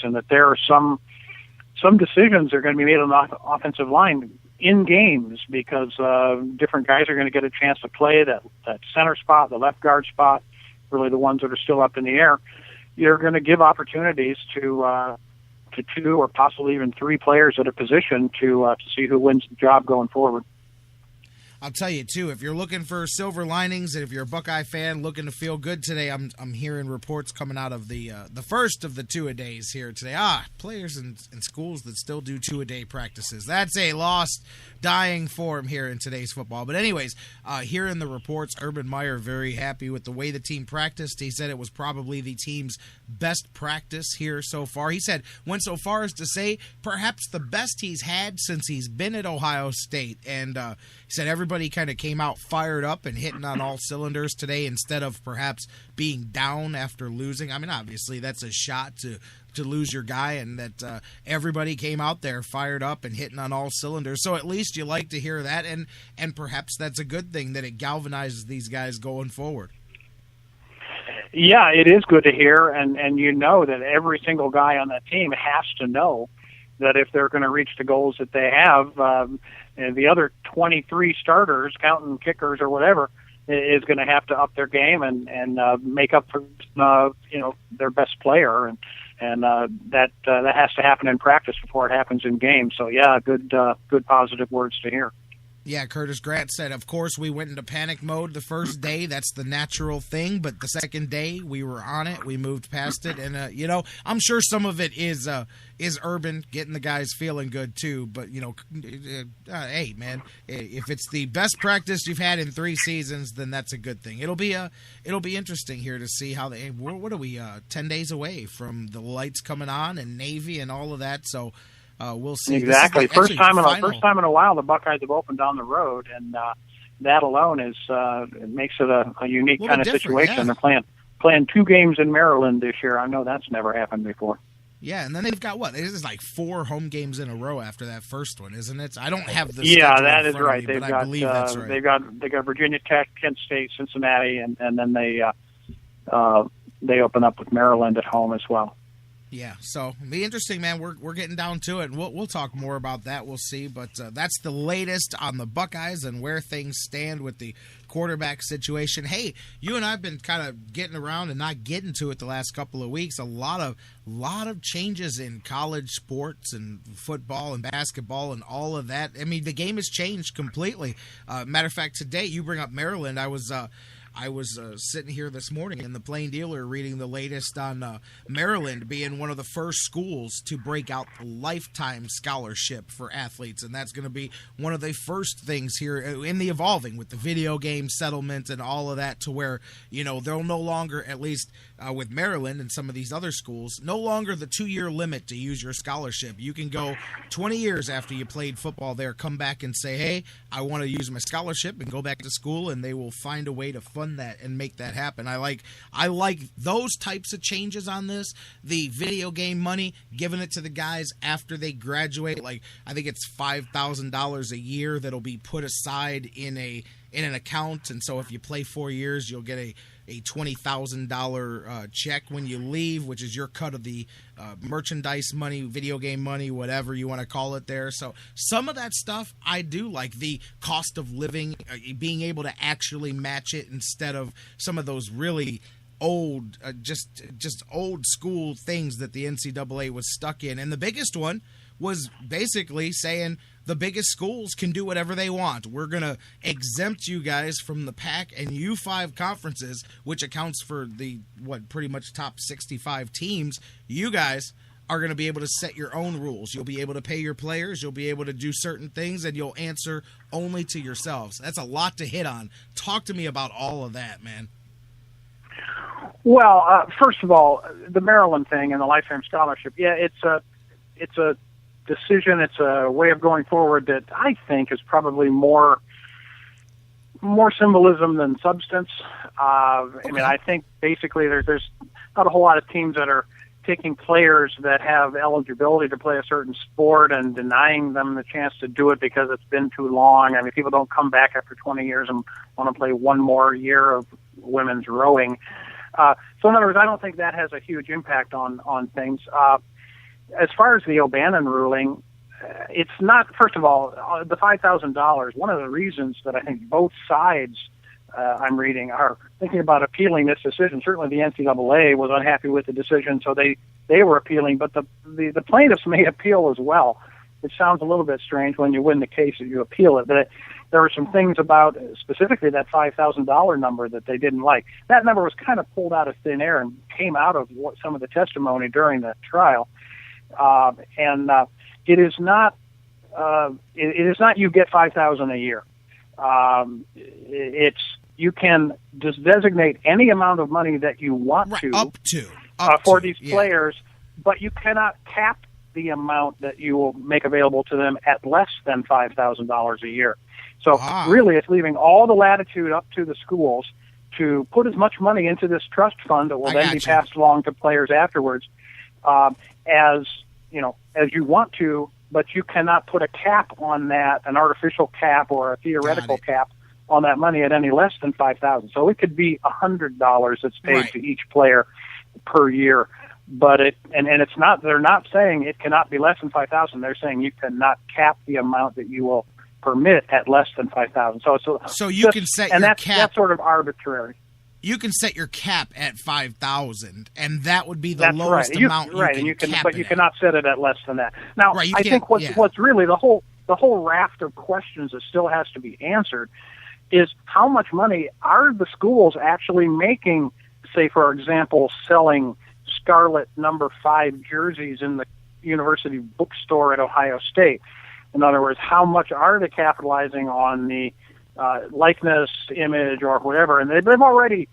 and that there are some decisions that are going to be made on the offensive line in games because different guys are going to get a chance to play that center spot, the left guard spot, really the ones that are still up in the air. You're going to give opportunities to two or possibly even three players at a position to see who wins the job going forward. I'll tell you, too, if you're looking for silver linings and if you're a Buckeye fan looking to feel good today, I'm hearing reports coming out of the first of the two-a-days here today. Players in schools that still do two-a-day practices. That's a lost, dying form here in today's football. But anyways, hearing the reports, Urban Meyer very happy with the way the team practiced. He said it was probably the team's best practice here so far. He said went so far as to say perhaps the best he's had since he's been at Ohio State. And he said everybody kind of came out fired up and hitting on all cylinders today instead of perhaps being down after losing. I mean, obviously that's a shot to lose your guy, and that everybody came out there fired up and hitting on all cylinders. So at least you like to hear that, and perhaps that's a good thing that it galvanizes these guys going forward. Yeah, it is good to hear, and you know that every single guy on that team has to know that if they're going to reach the goals that they have, and the other 23 starters, counting kickers or whatever, is going to have to up their game and make up for their best player, and that has to happen in practice before it happens in games. So yeah, good positive words to hear. Yeah, Curtis Grant said, of course, we went into panic mode the first day. That's the natural thing. But the second day, we were on it. We moved past it. And, I'm sure some of it is Urban getting the guys feeling good, too. But, hey, man, if it's the best practice you've had in 3 seasons, then that's a good thing. It'll be interesting here to see how what are we, 10 days away from the lights coming on and Navy and all of that. So, we'll see. Exactly. First time in a while the Buckeyes have opened on the road, and that alone it makes it a unique kind of situation. Yeah. They're playing 2 games in Maryland this year. I know that's never happened before. Yeah, and then they've got what? This is like 4 home games in a row after that first one, isn't it? I don't have the yeah, that is right. Me, I believe that's right. They got Virginia Tech, Kent State, Cincinnati, and then they open up with Maryland at home as well. Yeah, so it'll be interesting, man. We're getting down to it, and we'll talk more about that. We'll see, but that's the latest on the Buckeyes and where things stand with the quarterback situation. Hey, you and I have been kind of getting around and not getting to it the last couple of weeks. A lot of changes in college sports and football and basketball and all of that. I mean, the game has changed completely. Matter of fact, today you bring up Maryland. I was sitting here this morning in the Plain Dealer reading the latest on Maryland being one of the first schools to break out the lifetime scholarship for athletes, and that's going to be one of the first things here in the evolving with the video game settlement and all of that, to where they'll no longer, at least with Maryland and some of these other schools, no longer the 2-year limit to use your scholarship. You can go 20 years after you played football there, come back and say, hey, I want to use my scholarship, and go back to school, and they will find a way to fund that and make that happen. I like those types of changes on this. The video game money, giving it to the guys after they graduate. Like, I think it's $5,000 a year that'll be put aside in an account, and so if you play 4 years, you'll get a $20,000 check when you leave, which is your cut of the merchandise money, video game money, whatever you want to call it there. So some of that stuff I do like. The cost of living, being able to actually match it instead of some of those really old, just old school things that the NCAA was stuck in. And the biggest one was basically saying the biggest schools can do whatever they want. We're going to exempt you guys from the PAC and U5 conferences, which accounts for the, pretty much top 65 teams. You guys are going to be able to set your own rules. You'll be able to pay your players. You'll be able to do certain things, and you'll answer only to yourselves. That's a lot to hit on. Talk to me about all of that, man. Well, first of all, the Maryland thing and the lifetime scholarship, yeah, it's a decision, it's a way of going forward that I think is probably more symbolism than substance. I mean, I think basically there's not a whole lot of teams that are taking players that have eligibility to play a certain sport and denying them the chance to do it because it's been too long. I mean, people don't come back after 20 years and want to play one more year of women's rowing. So in other words, I don't think that has a huge impact on things. as far as the O'Bannon ruling, it's not, first of all, the $5,000, one of the reasons that I think both sides I'm reading are thinking about appealing this decision. Certainly the NCAA was unhappy with the decision, so they were appealing, but the plaintiffs may appeal as well. It sounds a little bit strange when you win the case that you appeal it, but there were some things about specifically that $5,000 number that they didn't like. That number was kind of pulled out of thin air and came out of some of the testimony during the trial. It is not you get $5,000 a year. You can just designate any amount of money that you want for these players, but you cannot cap the amount that you will make available to them at less than $5,000 a year. So really, it's leaving all the latitude up to the schools to put as much money into this trust fund that will then be passed along to players afterwards, as you want to. But you cannot put a cap on that, an artificial cap or a theoretical cap on that money at any less than $5,000. So it could be $100 that's paid to each player per year. But it's not. They're not saying it cannot be less than $5,000. They're saying you cannot cap the amount that you will permit at less than $5,000. So you can set your cap. That's sort of arbitrary. You can set your cap at $5,000, and that would be the lowest amount you can cap. But you cannot set it at less than that. Now, I think what's really the whole raft of questions that still has to be answered is how much money are the schools actually making? Say, for example, selling Scarlet number 5 jerseys in the university bookstore at Ohio State. In other words, how much are they capitalizing on the likeness, image, or whatever? And they've already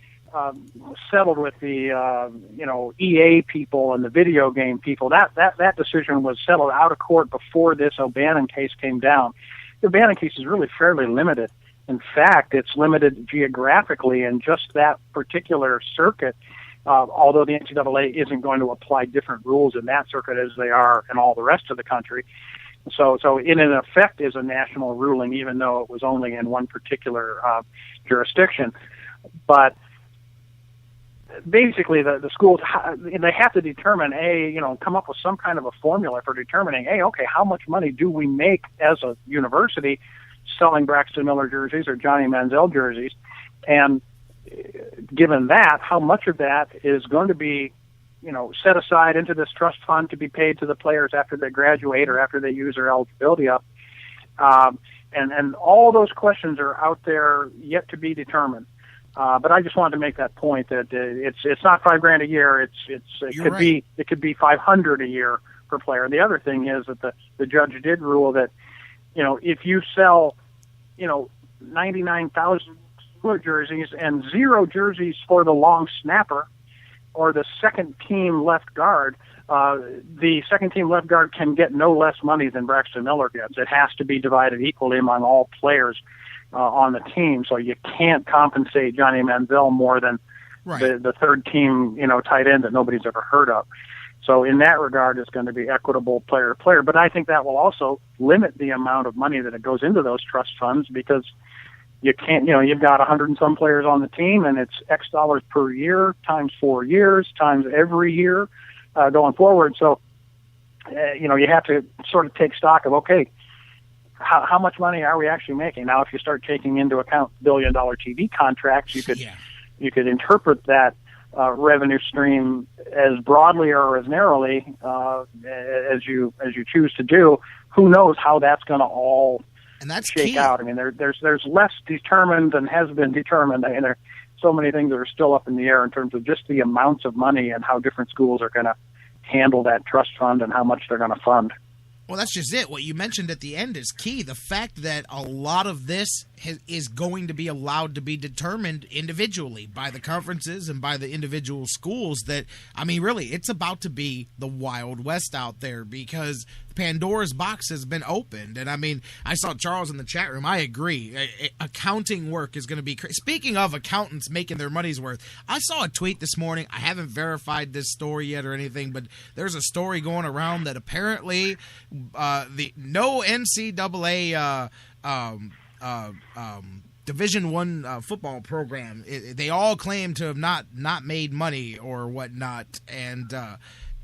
settled with the EA people and the video game people. That decision was settled out of court before this O'Bannon case came down. The O'Bannon case is really fairly limited. In fact, it's limited geographically in just that particular circuit. Although the NCAA isn't going to apply different rules in that circuit as they are in all the rest of the country. So in effect is a national ruling, even though it was only in one particular jurisdiction. But basically the schools, they have to determine, come up with some kind of a formula for determining, how much money do we make as a university selling Braxton Miller jerseys or Johnny Manziel jerseys? And given that, how much of that is going to be, set aside into this trust fund to be paid to the players after they graduate or after they use their eligibility up? And all those questions are out there yet to be determined. But I just wanted to make that point that it's not $5,000 a year. It could be $500 a year per player. And the other thing is that the judge did rule that, if you sell, 99,000 jerseys and 0 jerseys for the long snapper or the second team left guard, the second team left guard can get no less money than Braxton Miller gets. It has to be divided equally among all players on the team. So you can't compensate Johnny Manziel more than the third team, tight end that nobody's ever heard of. So in that regard, it's going to be equitable player to player. But I think that will also limit the amount of money that it goes into those trust funds, because you can't, you've got 100 and some players on the team, and it's X dollars per year times 4 years times every year going forward. So, you have to sort of take stock of, how much money are we actually making? Now, if you start taking into account billion-dollar TV contracts, you could interpret that revenue stream as broadly or as narrowly as you choose to do. Who knows how that's going to all shake out? I mean, there's less determined than has been determined. I mean, there are so many things that are still up in the air in terms of just the amounts of money and how different schools are going to handle that trust fund and how much they're going to fund. Well, that's just it. What you mentioned at the end is key. The fact that a lot of this is going to be allowed to be determined individually by the conferences and by the individual schools. That, I mean, really, it's about to be the Wild West out there, because Pandora's box has been opened. And, I mean, I saw Charles in the chat room. I agree. Accounting work is going to be crazy. Speaking of accountants making their money's worth, I saw a tweet this morning. I haven't verified this story yet or anything, but there's a story going around that apparently the no NCAA Division I football program, they all claim to have not made money or whatnot, and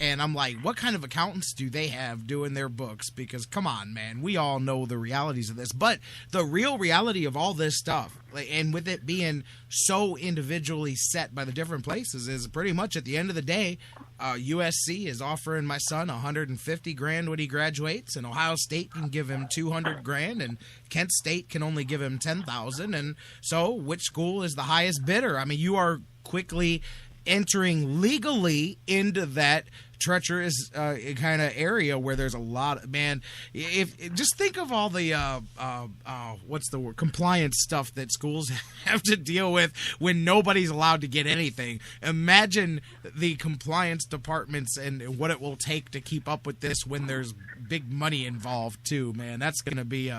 And I'm like, what kind of accountants do they have doing their books? Because, come on, man, we all know the realities of this. But the real reality of all this stuff, and with it being so individually set by the different places, is pretty much at the end of the day, USC is offering my son $150,000 when he graduates, and Ohio State can give him $200,000, and Kent State can only give him $10,000. And so, which school is the highest bidder? I mean, you are quickly entering legally into that treacherous kind of area where there's a lot of, man, if just think of all the what's the word, compliance stuff that schools have to deal with when nobody's allowed to get anything. Imagine the compliance departments and what it will take to keep up with this when there's big money involved too, man. That's going to be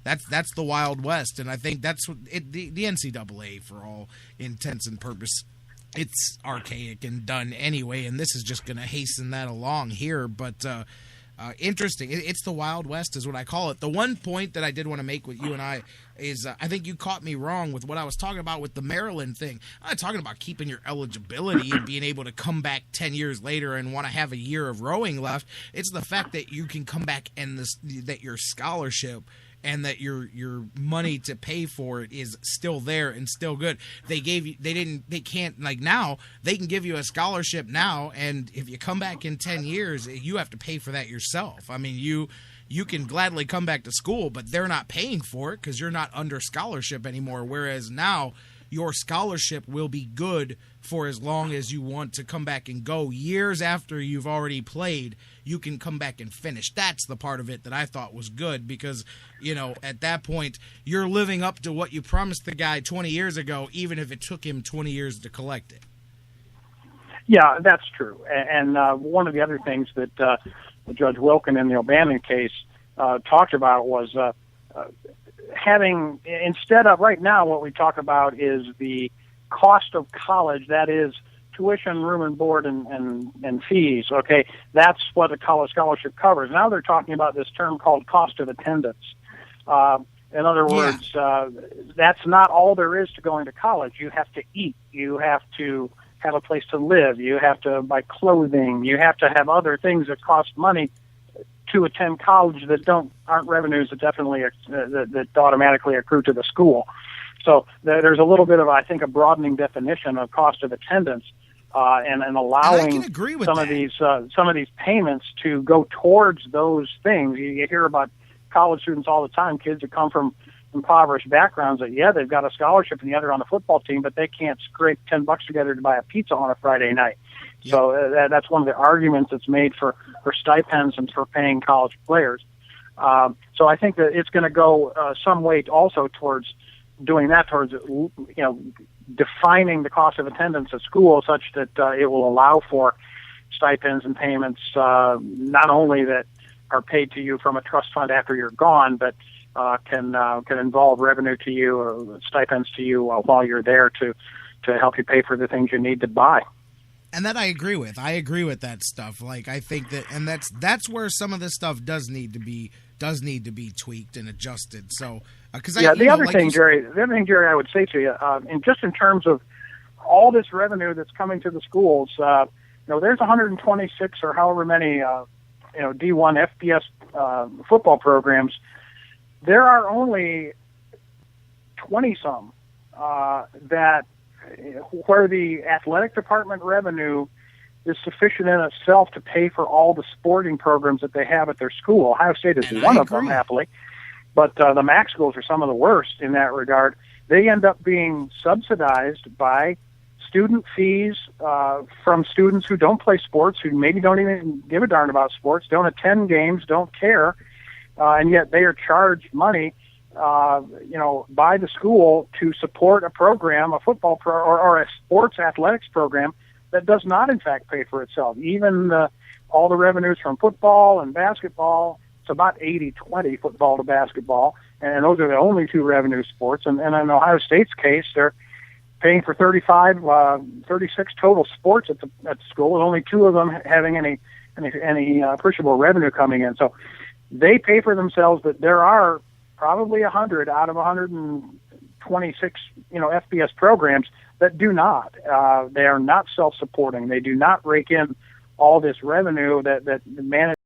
that's the Wild West, and I think that's what the NCAA, for all intents and purposes, it's archaic and done anyway, and this is just going to hasten that along here. But interesting. It's the Wild West is what I call it. The one point that I did want to make with you and I is I think you caught me wrong with what I was talking about with the Maryland thing. I'm not talking about keeping your eligibility and being able to come back 10 years later and want to have a year of rowing left. It's the fact that you can come back and that your scholarship and that your money to pay for it is still there and still good. They can't, like now, they can give you a scholarship now, and if you come back in 10 years, you have to pay for that yourself. I mean, you can gladly come back to school, but they're not paying for it because you're not under scholarship anymore, whereas now your scholarship will be good for as long as you want to come back and go. Years after you've already played, you can come back and finish. That's the part of it that I thought was good because, at that point, you're living up to what you promised the guy 20 years ago, even if it took him 20 years to collect it. Yeah, that's true. And one of the other things that Judge Wilkin in the O'Bannon case talked about was having, instead of right now, what we talk about is the cost of college, that is tuition, room and board, and fees. Okay, that's what a college scholarship covers. Now they're talking about this term called cost of attendance. In other words, that's not all there is to going to college. You have to eat. You have to have a place to live. You have to buy clothing. You have to have other things that cost money to attend college that aren't revenues that definitely that automatically accrue to the school. So there's a little bit of, I think, a broadening definition of cost of attendance, and allowing some of these payments to go towards those things. You hear about college students all the time, kids who come from impoverished backgrounds that they've got a scholarship and they're on a football team, but they can't scrape $10 together to buy a pizza on a Friday night. Yep. So that's one of the arguments that's made for stipends and for paying college players. So I think that it's going to go some way also towards doing that, towards defining the cost of attendance at school such that it will allow for stipends and payments not only that are paid to you from a trust fund after you're gone, but can involve revenue to you or stipends to you while you're there to help you pay for the things you need to buy. And that I agree with. I agree with that stuff. Like, I think that, and that's where some of this stuff does need to be tweaked and adjusted. So, because the other thing, Jerry, I would say to you, in terms of all this revenue that's coming to the schools, there's 126 or however many, D1 FBS football programs. There are only 20-some that where the athletic department revenue is sufficient in itself to pay for all the sporting programs that they have at their school. Ohio State is one of them, happily, but the MAC schools are some of the worst in that regard. They end up being subsidized by student fees from students who don't play sports, who maybe don't even give a darn about sports, don't attend games, don't care, and yet they are charged money by the school to support a program, a football or a sports athletics program that does not, in fact, pay for itself. Even all the revenues from football and basketball, it's about 80-20 football to basketball, and those are the only two revenue sports. And in Ohio State's case, they're paying for 36 total sports at the school, with only two of them having any appreciable revenue coming in. So they pay for themselves, but there are probably 100 out of 126, FBS programs that do not. They are not self-supporting. They do not rake in all this revenue that the management